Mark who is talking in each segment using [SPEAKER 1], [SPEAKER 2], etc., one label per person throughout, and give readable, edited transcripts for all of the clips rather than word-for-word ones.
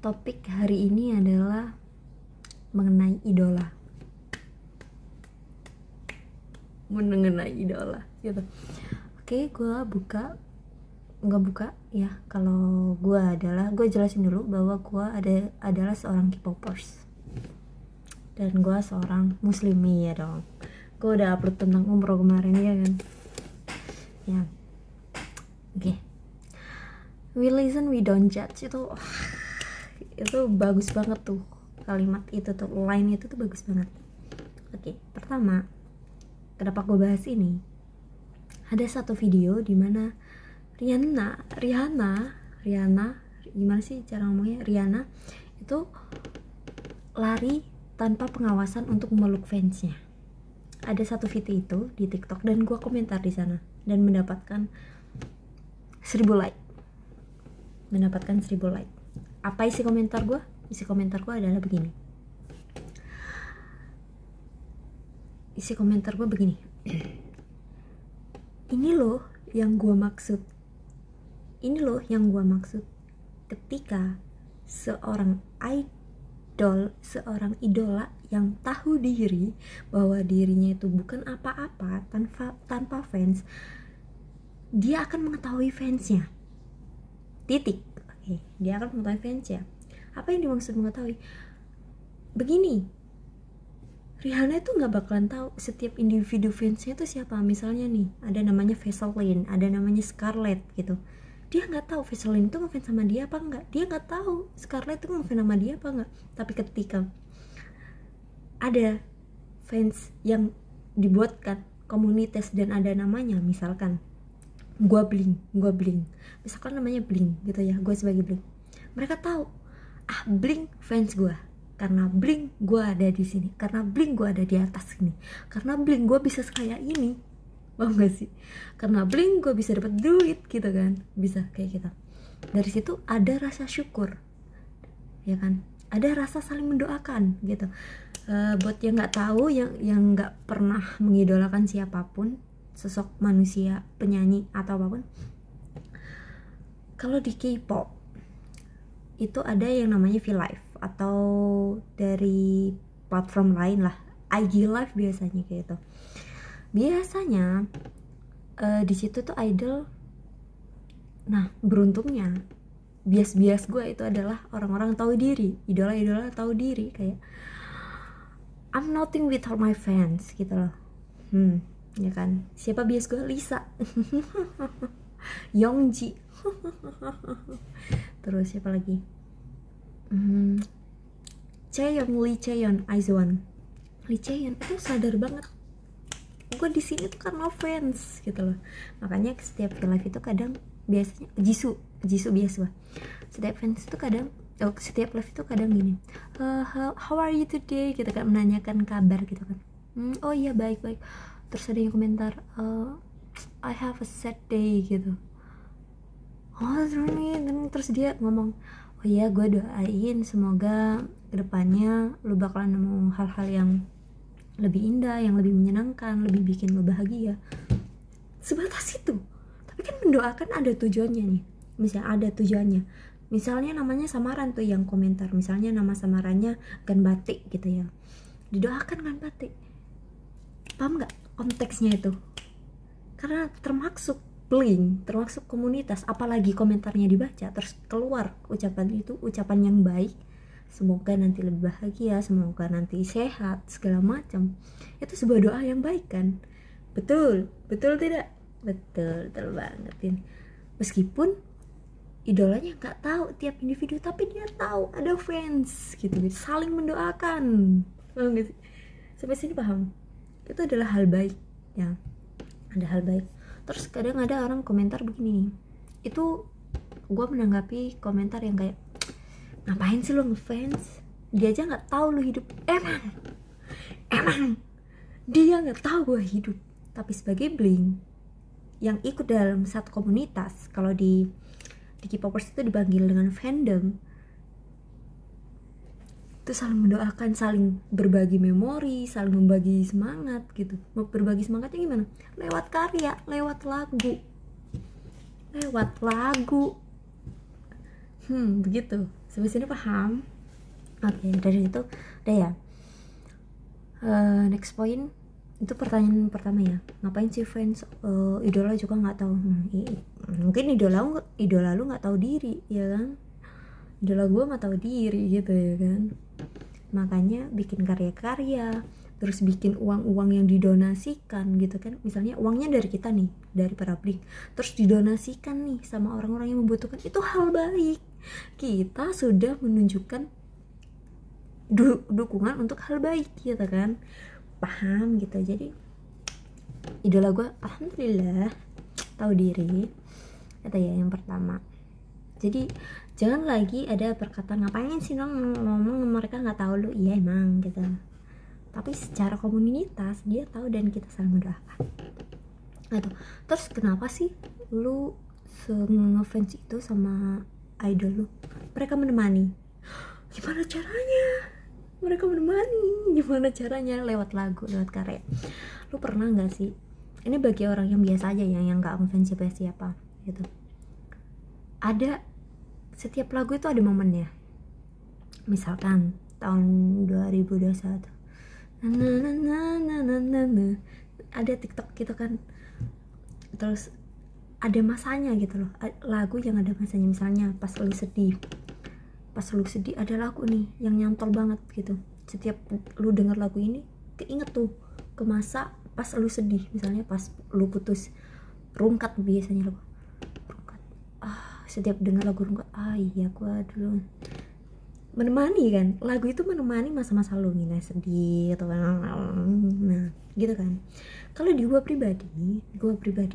[SPEAKER 1] Topik hari ini adalah mengenai idola. Mengenai idola gitu. Oke, gue nggak buka ya. Kalau gue jelasin dulu bahwa gue adalah seorang K-popers dan gue seorang muslimi ya dong. Gue udah upload tentang umroh kemarin ya kan. Ya, oke. We listen, we don't judge itu bagus banget tuh, kalimat itu tuh, line itu tuh bagus banget. Oke, pertama, kenapa gue bahas ini? Ada satu video di mana Rihanna, gimana sih cara ngomongnya? Rihanna itu lari tanpa pengawasan untuk memeluk fansnya. Ada satu video itu di TikTok dan gue komentar di sana dan mendapatkan 1000 like. Apa isi komentar gue? Isi komentar gue adalah begini. Ini loh yang gue maksud ketika seorang idola yang tahu diri bahwa dirinya itu bukan apa-apa tanpa fans, dia akan mengetahui fansnya. Titik. Oke, dia akan mengetahui fansnya. Apa yang dimaksud mengetahui? Begini, Rihanna itu nggak bakalan tahu setiap individu fansnya itu siapa. Misalnya nih, ada namanya Vaseline, ada namanya Scarlett gitu. Dia nggak tahu Vaseline itu ngefans sama dia apa enggak. Dia nggak tahu Scarlett itu ngefans sama dia apa enggak. Tapi ketika ada fans yang dibuatkan komunitas dan ada namanya, misalkan gue Blink, misalkan namanya Blink gitu ya, gue sebagai Blink, mereka tahu Blink fans gue, karena Blink gue ada di sini, karena Blink gue ada di atas sini, karena Blink gue bisa sekaya ini, paham gak sih? Karena Blink gue bisa dapat duit gitu kan, bisa kayak gitu. Dari situ ada rasa syukur, ya kan, ada rasa saling mendoakan gitu. Buat yang nggak tahu, yang nggak pernah mengidolakan siapapun, sosok manusia, penyanyi atau apapun, kalau di K-pop itu ada yang namanya V-Live atau dari platform lain lah, IG Live biasanya kayak gitu. Biasanya di situ tuh idol. Nah, beruntungnya bias gue itu adalah orang-orang tahu diri, idola tahu diri, kayak I'm nothing without my fans gitu loh. Ya kan, siapa bias gue? Lisa. Yongji. Terus siapa lagi? Lee Chaeyeon, IZ*ONE. Lee Chaeyeon itu sadar banget, gue di sini tuh karena fans gitu loh. Makanya setiap live itu kadang, biasanya Jisoo biasa. Setiap fans itu kadang, setiap live itu kadang gini, how are you today? Gitu kan, menanyakan kabar gitu kan. Oh iya, baik. Terus ada yang komentar, I have a sad day gitu. Terus dia ngomong, oh iya, gue doain semoga kedepannya lu bakalan nemu hal-hal yang lebih indah, yang lebih menyenangkan, lebih bikin lu bahagia. Sebatas itu. Tapi kan mendoakan ada tujuannya nih. Misalnya ada tujuannya. Misalnya namanya samaran tuh yang komentar. Misalnya nama samarannya Gan Batik gitu ya. Didoakan Gan Batik. Paham gak konteksnya itu? Karena termasuk Blink, termasuk komunitas, apalagi komentarnya dibaca, terus keluar ucapan itu, ucapan yang baik, semoga nanti lebih bahagia, semoga nanti sehat, segala macam. Itu sebuah doa yang baik kan? Betul tidak? Betul banget ini. Meskipun idolanya nggak tahu tiap individu, tapi dia tahu ada fans gitu, saling mendoakan. Paham gak sih? Sampai sini paham? Itu adalah hal baik ya, ada hal baik. Terus kadang ada orang komentar begini, itu gue menanggapi komentar yang kayak, ngapain sih lo ngefans, dia aja nggak tahu lo hidup. Emang dia nggak tahu gue hidup. Tapi sebagai Blink yang ikut dalam satu komunitas, kalau di K-popers itu dipanggil dengan fandom, itu saling mendoakan, saling berbagi memori, saling membagi semangat gitu. Mau berbagi semangatnya gimana? Lewat karya, lewat lagu. Begitu. Sampai sini paham? Oke, dari itu udah ya. Next point itu pertanyaan pertama ya, ngapain sih fans idola juga nggak tahu. Mungkin idola lu nggak tahu diri ya kan, idola gue nggak tahu diri gitu ya kan, makanya bikin karya-karya, terus bikin uang-uang yang didonasikan gitu kan, misalnya uangnya dari kita nih, dari para Blink, terus didonasikan nih sama orang-orang yang membutuhkan, itu hal baik. Kita sudah menunjukkan dukungan untuk hal baik gitu kan, paham gitu. Jadi idola gue alhamdulillah tahu diri, kata ya yang pertama. Jadi jangan lagi ada perkataan ngapain sih ngomong mereka nggak tahu lu. Iya emang gitu, tapi secara komunitas dia tahu dan kita saling mendoakan gitu. Terus kenapa sih lu ngefans itu sama idol lu? Mereka menemani. Gimana caranya mereka menemani? Gimana caranya? Lewat lagu, lewat karya. Lu pernah nggak sih, ini bagi orang yang biasa aja ya, yang nggak ngefans siapa gitu, ada setiap lagu itu ada momennya. Misalkan tahun 2021 ada TikTok gitu kan, terus ada masanya gitu loh, lagu yang ada masanya. Misalnya pas lu sedih ada lagu nih yang nyantol banget gitu, setiap lu denger lagu ini keinget tuh ke masa pas lu sedih. Misalnya pas lu putus, Rungkat biasanya lagu Rungkat, setiap denger lagu Rungkat, iya gua dulu menemani kan, lagu itu menemani masa-masa lu gini sedih atau nah gitu kan. Kalau di gua pribadi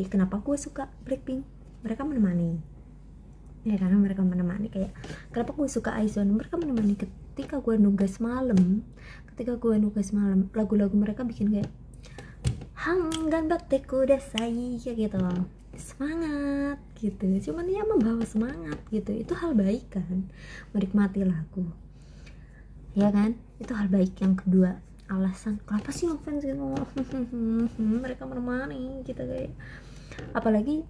[SPEAKER 1] kenapa gua suka Blackpink, mereka menemani ya, karena mereka menemani. Kayak kenapa gue suka Aizone, mereka menemani ketika gue nugas malam, lagu-lagu mereka bikin kayak hanggan bateku desai kayak gitu loh, semangat gitu, cuman ya membawa semangat gitu. Itu hal baik kan, menikmati lagu ya kan, itu hal baik. Yang kedua, alasan kenapa sih ngefans gitu mereka menemani kita kayak, apalagi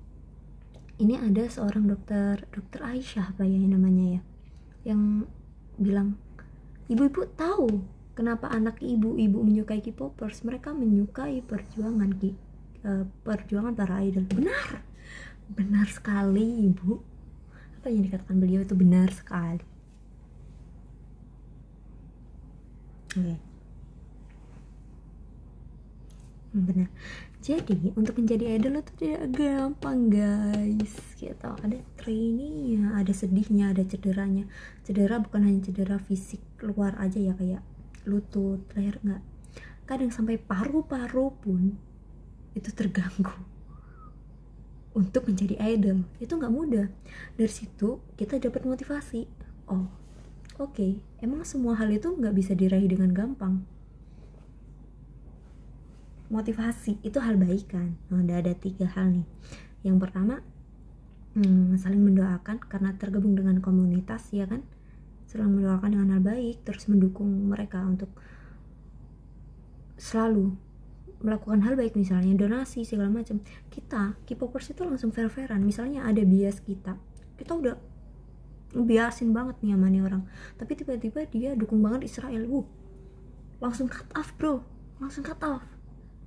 [SPEAKER 1] ini ada seorang dokter Aisyah apa ya namanya ya, yang bilang ibu-ibu tahu kenapa anak ibu-ibu menyukai K-popers, mereka menyukai perjuangan para idol. Benar sekali ibu, apa yang dikatakan beliau itu benar sekali. Benar. Jadi untuk menjadi idol itu tidak gampang guys gitu, ada trainingnya, ada sedihnya, ada cederanya. Cedera bukan hanya cedera fisik luar aja ya, kayak lutut, leher, enggak, kadang sampai paru-paru pun itu terganggu untuk menjadi idol. Itu nggak mudah. Dari situ kita dapat motivasi, oke, emang semua hal itu nggak bisa diraih dengan gampang. Motivasi itu hal baik kan. Udah ada 3 hal nih. Yang pertama, saling mendoakan karena tergabung dengan komunitas ya kan, saling mendoakan dengan hal baik, terus mendukung mereka untuk selalu melakukan hal baik, misalnya donasi segala macam. Kita K-popers itu langsung fair-fairan. Misalnya ada bias, kita udah biasin banget nih sama nih orang, tapi tiba-tiba dia dukung banget Israel, langsung cut off bro, langsung cut off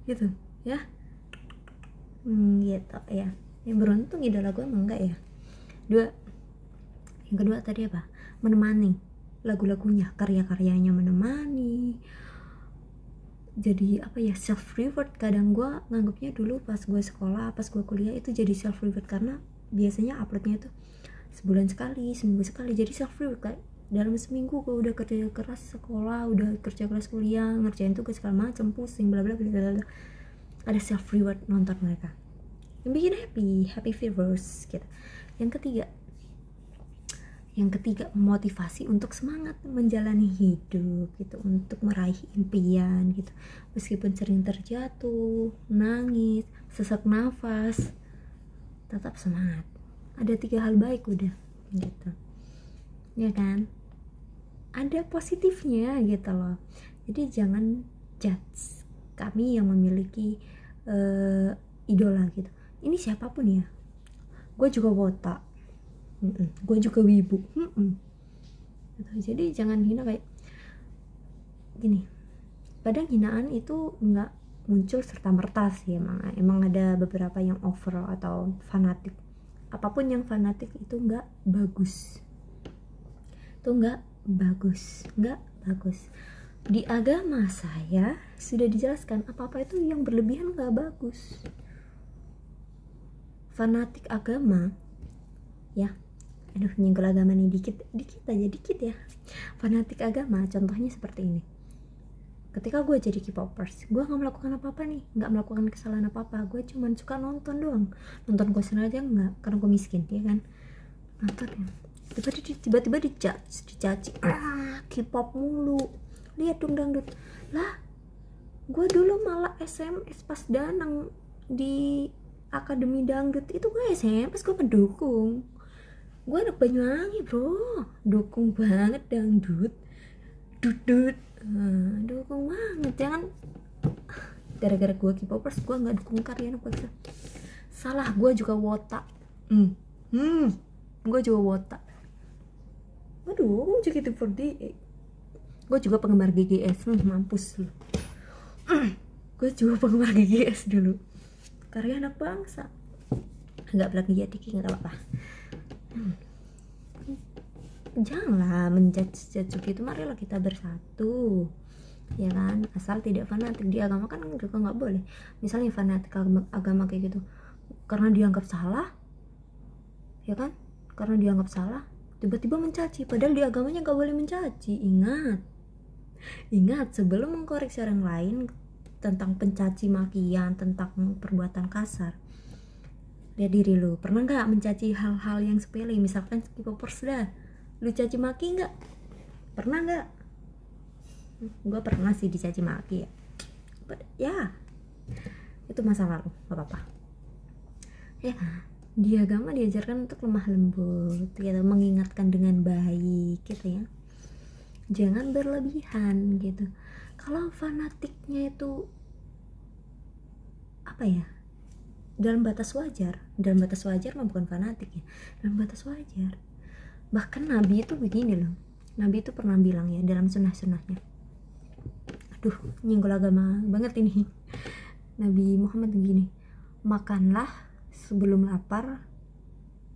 [SPEAKER 1] gitu ya. Gitu ya, yang beruntung idola gue emang enggak ya. Yang kedua tadi apa, menemani, lagu-lagunya, karya-karyanya menemani. Jadi apa ya, self reward. Kadang gue nganggapnya dulu pas gue sekolah, pas gue kuliah itu jadi self reward, karena biasanya uploadnya itu sebulan sekali, seminggu sekali. Jadi self reward, kayak dalam seminggu gue udah kerja keras sekolah, udah kerja keras kuliah, ngerjain tugas segala macam, pusing bla bla bla bla. Ada self reward nonton mereka yang bikin happy viewers gitu. Yang ketiga motivasi untuk semangat menjalani hidup gitu, untuk meraih impian gitu, meskipun sering terjatuh, nangis, sesak nafas, tetap semangat. Ada 3 hal baik udah gitu ya kan, ada positifnya gitu loh. Jadi jangan judge kami yang memiliki idola gitu. Ini siapapun ya, gue juga wota, gue juga wibu, gitu. Jadi jangan hina kayak gini. Kadang hinaan itu nggak muncul serta merta sih, emang ada beberapa yang over atau fanatik. Apapun yang fanatik itu nggak bagus, itu nggak bagus. Di agama saya sudah dijelaskan apa itu yang berlebihan nggak bagus. Fanatik agama ya, aduh nyenggol agama nih dikit ya. Fanatik agama contohnya seperti ini. Ketika gue jadi K-popers, gue nggak melakukan apa-apa nih, nggak melakukan kesalahan apa-apa, gue cuma suka nonton doang. Nonton gue sengaja nggak, karena gue miskin ya kan. Nonton ya, tiba-tiba dicaci, K-pop mulu, lihat dong dangdut lah. Gue dulu malah SMS pas Danang di Akademi Dangdut itu, gue SMS, gue mendukung. Gue anak Banyuwangi bro, dukung banget dangdut, dudut, dukung banget. Jangan gara-gara gue K-popers gue nggak dukung karya anak bangsa. Salah, gue juga wota. Gue juga wota. Gue dukung JKT48. Gue juga penggemar GGS. Mampus lu. Gue juga penggemar GGS dulu. Karya anak bangsa. Enggak belakang ya Diki, nggak apa-apa. Janganlah menjudge gitu. Marilah kita bersatu, ya kan, asal tidak fanatik. Di agama kan juga nggak boleh. Misalnya fanatik agama kayak gitu karena dianggap salah, ya kan, karena dianggap salah tiba-tiba mencaci, padahal di agamanya nggak boleh mencaci. Ingat sebelum mengkoreksi orang lain tentang pencaci makian, tentang perbuatan kasar, lihat diri lu. Pernah nggak mencaci hal-hal yang sepele? Misalkan K-popers dah, lu caci maki nggak? Pernah nggak? Gue pernah sih dicaci maki ya. Ya itu masa lalu, nggak apa-apa ya. Di agama diajarkan untuk lemah lembut gitu, mengingatkan dengan baik gitu ya, jangan berlebihan gitu. Kalau fanatiknya itu apa ya, dalam batas wajar mah bukan fanatik ya, dalam batas wajar. Bahkan Nabi itu begini loh, Nabi itu pernah bilang ya dalam sunnah-sunnahnya, aduh nyenggol agama banget ini. Nabi Muhammad begini, makanlah sebelum lapar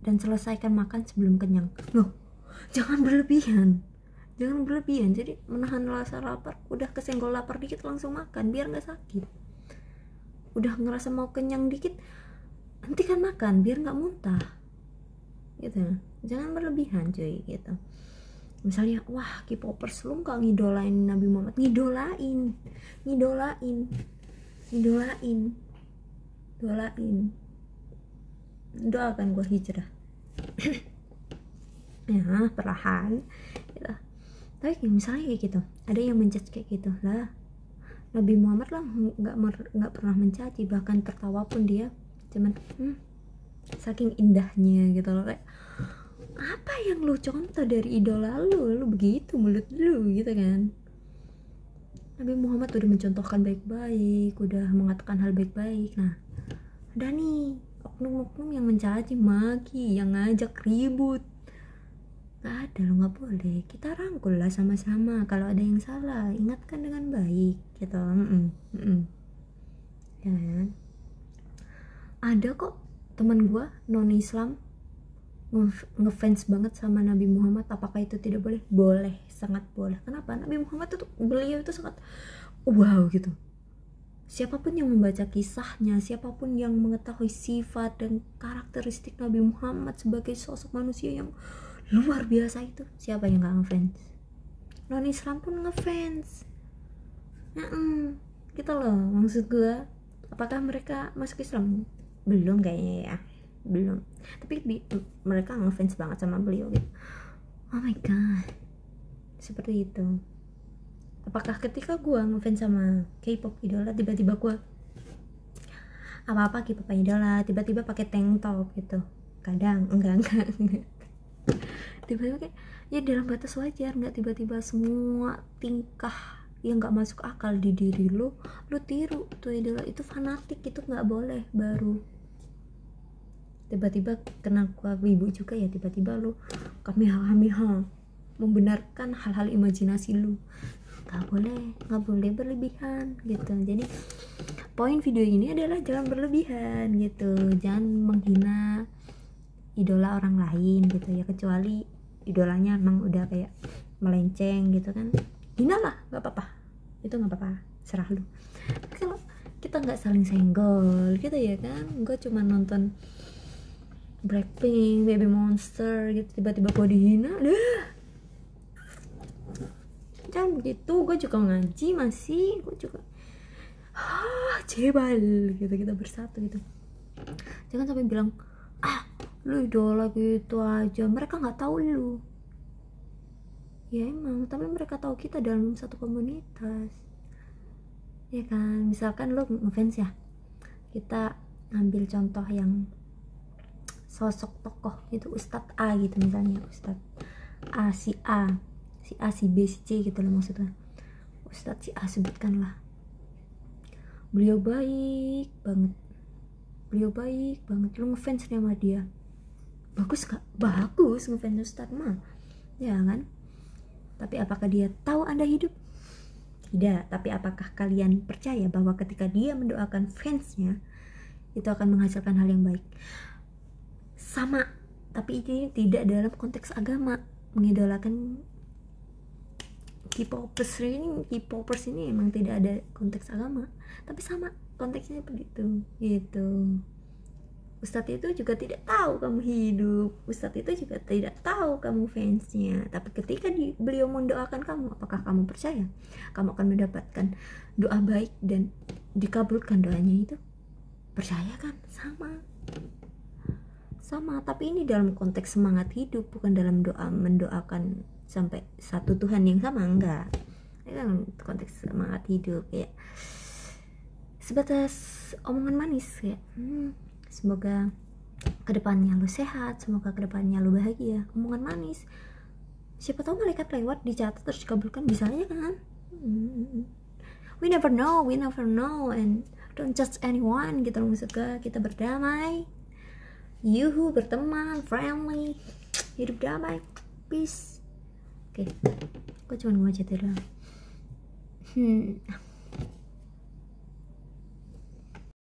[SPEAKER 1] dan selesaikan makan sebelum kenyang. Loh, jangan berlebihan. Jadi menahan rasa lapar, udah kesenggol lapar dikit langsung makan biar nggak sakit. Udah ngerasa mau kenyang dikit, hentikan makan biar nggak muntah gitu. Jangan berlebihan cuy gitu. Misalnya wah K-popers lu nggak ngidolain Nabi Muhammad. Ngidolain doakan gue hijrah ya perlahan gitu. Tapi misalnya kayak gitu, ada yang menjudge kayak gitu lah, Nabi Muhammad lah nggak pernah mencaci, bahkan tertawa pun dia cuman saking indahnya gitu loh. Kayak apa yang lu contoh dari idola lu begitu mulut lu gitu kan. Nabi Muhammad udah mencontohkan baik-baik, udah mengatakan hal baik-baik. Nah ada nih oknum-oknum yang mencaci maki, yang ngajak ribut. Gak ada, lo gak boleh. Kita rangkul lah sama-sama. Kalau ada yang salah, ingatkan dengan baik gitu. Ya kan? Ada kok teman gue non-Islam ngefans banget sama Nabi Muhammad. Apakah itu tidak boleh? Boleh, sangat boleh. Kenapa? Nabi Muhammad itu, beliau itu sangat wow gitu. Siapapun yang membaca kisahnya, siapapun yang mengetahui sifat dan karakteristik Nabi Muhammad sebagai sosok manusia yang luar biasa itu, siapa yang gak ngefans? Non-Islam pun ngefans. Gitu loh, maksud gue. Apakah mereka masuk Islam? Belum kayaknya ya, belum. Tapi mereka ngefans banget sama beliau gitu. Oh my god, seperti itu. Apakah ketika gue ngefans sama K-pop idola, tiba-tiba gue apa-apa K-pop idola, tiba-tiba pakai tank top gitu? Kadang enggak. Tiba-tiba kayak ya dalam batas wajar, nggak tiba-tiba semua tingkah yang nggak masuk akal di diri lu tiru tuh idola. Itu fanatik, itu nggak boleh. Baru tiba-tiba kena wibu juga ya, tiba-tiba lu kamiha membenarkan hal-hal imajinasi lu. Nggak boleh berlebihan gitu. Jadi poin video ini adalah jangan berlebihan gitu, jangan menghina idola orang lain gitu ya, kecuali idolanya emang udah kayak melenceng gitu kan, hina lah, nggak apa-apa, itu nggak apa-apa, serah lu. Tapi kalau kita nggak saling senggol gitu ya kan, gue cuma nonton Blackpink, Baby Monster gitu, tiba-tiba gue dihina, jangan begitu. Gue juga ngaji masih, gue juga jebal gitu, kita bersatu gitu. Jangan sampai bilang lu idola gitu aja, mereka nggak tahu lu. Ya emang, tapi mereka tahu kita dalam satu komunitas, ya kan. Misalkan lu ngefans ya, kita ambil contoh yang sosok tokoh gitu, Ustadz A gitu misalnya, Ustadz A, si A, si B, si C gitu loh maksudnya. Ustadz si A sebutkanlah, beliau baik banget, lu ngefans sama dia, bagus gak? Bagus, ngefans Ustadz mah, ya kan. Tapi apakah dia tahu Anda hidup? Tidak. Tapi apakah kalian percaya bahwa ketika dia mendoakan fansnya, itu akan menghasilkan hal yang baik? Sama, tapi ini tidak dalam konteks agama. Mengidolakan K-popers ini emang tidak ada konteks agama, tapi sama konteksnya begitu gitu. Ustadz itu juga tidak tahu kamu hidup, Ustadz itu juga tidak tahu kamu fansnya, tapi ketika beliau mendoakan kamu, apakah kamu percaya kamu akan mendapatkan doa baik dan dikabulkan doanya itu? Percaya kan? Sama, tapi ini dalam konteks semangat hidup, bukan dalam doa mendoakan sampai satu Tuhan yang sama, enggak. Ini kan konteks semangat hidup, kayak sebatas omongan manis kayak semoga kedepannya lu sehat, semoga kedepannya lu bahagia, omongan manis. Siapa tahu malaikat lewat, dicatat terus dikabulkan, bisa aja kan. We never know, and don't judge anyone gitu. Maksudnya kita berdamai, yuhu, berteman, friendly, hidup damai, peace. Oke, gue cuma mau cerita doang.